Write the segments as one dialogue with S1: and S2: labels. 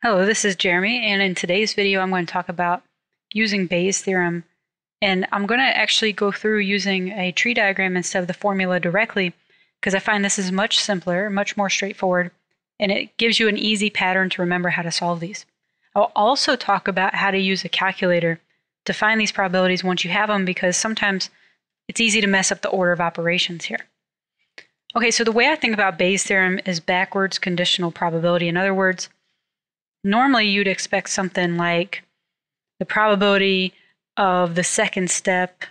S1: Hello, this is Jeremy, and in today's video I'm going to talk about using Bayes' theorem, and I'm going to actually go through using a tree diagram instead of the formula directly because I find this is much simpler, much more straightforward, and it gives you an easy pattern to remember how to solve these. I'll also talk about how to use a calculator to find these probabilities once you have them because sometimes it's easy to mess up the order of operations here. Okay, so the way I think about Bayes' theorem is backwards conditional probability. In other words, normally you'd expect something like the probability of the second step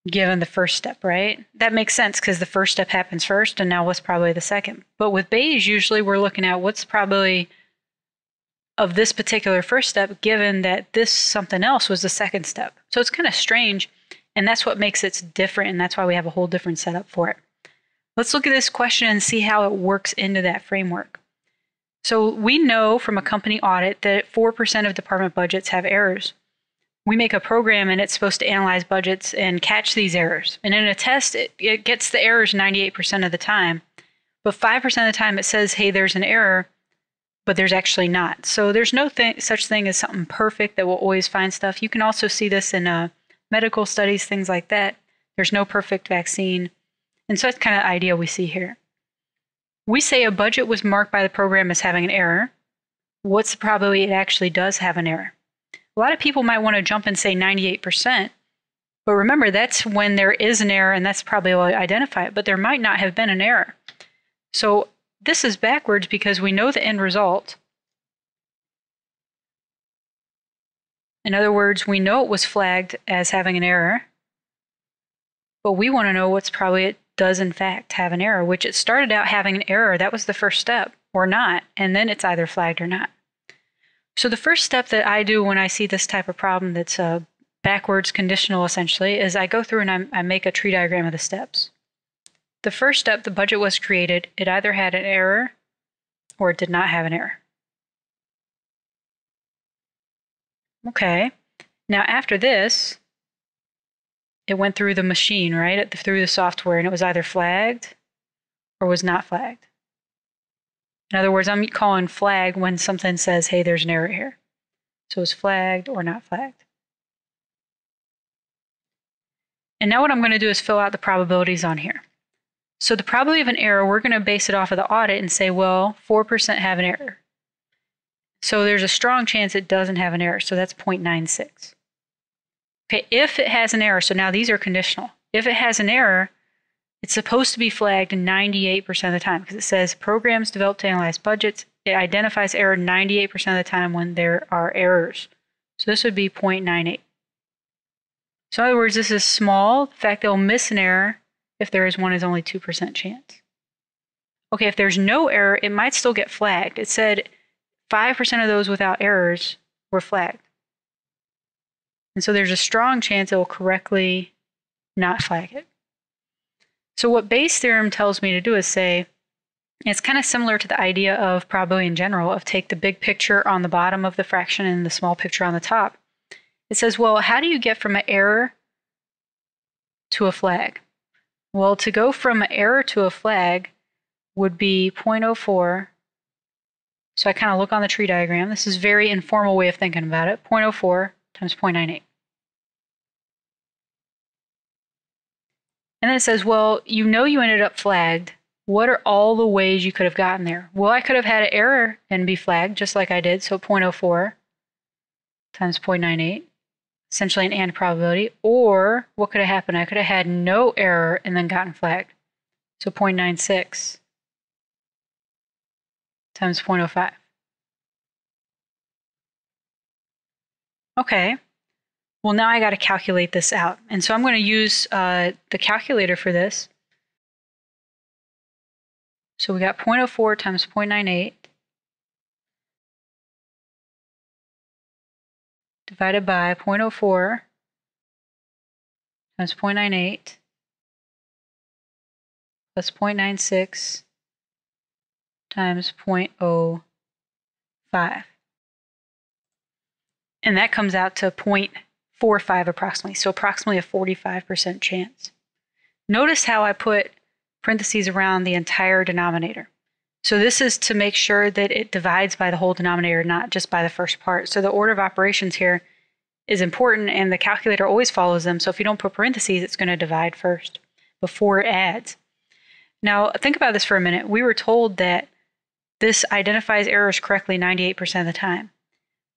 S1: given the first step, right? That makes sense because the first step happens first and now what's probably the second. But with Bayes, usually we're looking at what's the probability of this particular first step given that this something else was the second step. So it's kind of strange, and that's what makes it different, and that's why we have a whole different setup for it. Let's look at this question and see how it works into that framework. So we know from a company audit that 4% of department budgets have errors. We make a program and it's supposed to analyze budgets and catch these errors. And in a test, it gets the errors 98% of the time. But 5% of the time it says, hey, there's an error, but there's actually not. So there's no such thing as something perfect that will always find stuff. You can also see this in medical studies, things like that. There's no perfect vaccine. And so that's kind of the idea we see here. We say a budget was marked by the program as having an error. What's the probability it actually does have an error? A lot of people might want to jump and say 98%, but remember that's when there is an error and that's probably what will identify it, but there might not have been an error. So this is backwards because we know the end result. In other words, we know it was flagged as having an error, but we want to know what's probably it does in fact have an error, which it started out having an error. That was the first step, or not, and then it's either flagged or not. So the first step that I do when I see this type of problem that's backwards conditional essentially is I go through and I make a tree diagram of the steps. The first step, the budget was created. It either had an error or it did not have an error. Okay, now after this, it went through the machine, right? Through the software, and it was either flagged or was not flagged. In other words, I'm calling flag when something says, hey, there's an error here. So it's flagged or not flagged. And now what I'm going to do is fill out the probabilities on here. So the probability of an error, we're going to base it off of the audit and say, well, 4% have an error. So there's a strong chance it doesn't have an error. So that's 0.96. Okay, if it has an error, so now these are conditional. If it has an error, it's supposed to be flagged 98% of the time because it says programs developed to analyze budgets. It identifies error 98% of the time when there are errors. So this would be 0.98. So in other words, this is small. The fact they'll miss an error if there is one is only 2% chance. Okay, if there's no error, it might still get flagged. It said 5% of those without errors were flagged. And so there's a strong chance it will correctly not flag it. So what Bayes' theorem tells me to do is say, it's kind of similar to the idea of probability in general, of take the big picture on the bottom of the fraction and the small picture on the top. It says, well, how do you get from an error to a flag? Well, to go from an error to a flag would be 0.04. So I kind of look on the tree diagram. This is a very informal way of thinking about it. 0.04 times 0.98. And then it says, well, you know you ended up flagged. What are all the ways you could have gotten there? Well, I could have had an error and be flagged just like I did. So 0.04 times 0.98, essentially an and probability. Or what could have happened? I could have had no error and then gotten flagged. So 0.96 times 0.05. Okay. Well, now I got to calculate this out. And so I'm going to use the calculator for this. So we got 0.04 times 0.98 divided by 0.04 times 0.98 plus 0.96 times 0.05. And that comes out to 0.45 approximately, so approximately a 45% chance. Notice how I put parentheses around the entire denominator. So this is to make sure that it divides by the whole denominator, not just by the first part. So the order of operations here is important, and the calculator always follows them. So if you don't put parentheses, it's going to divide first before it adds. Now, think about this for a minute. We were told that this identifies errors correctly 98% of the time.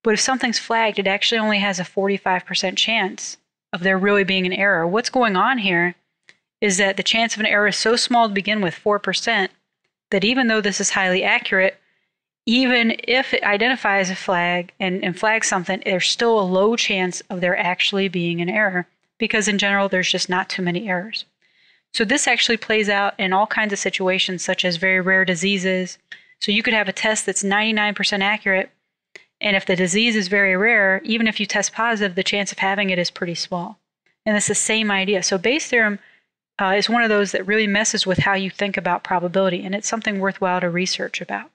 S1: But if something's flagged, it actually only has a 45% chance of there really being an error. What's going on here is that the chance of an error is so small to begin with, 4%, that even though this is highly accurate, even if it identifies a flag and flags something, there's still a low chance of there actually being an error, because in general, there's just not too many errors. So this actually plays out in all kinds of situations, such as very rare diseases. So you could have a test that's 99% accurate, and if the disease is very rare, even if you test positive, the chance of having it is pretty small. And it's the same idea. So Bayes' theorem is one of those that really messes with how you think about probability, and it's something worthwhile to research about.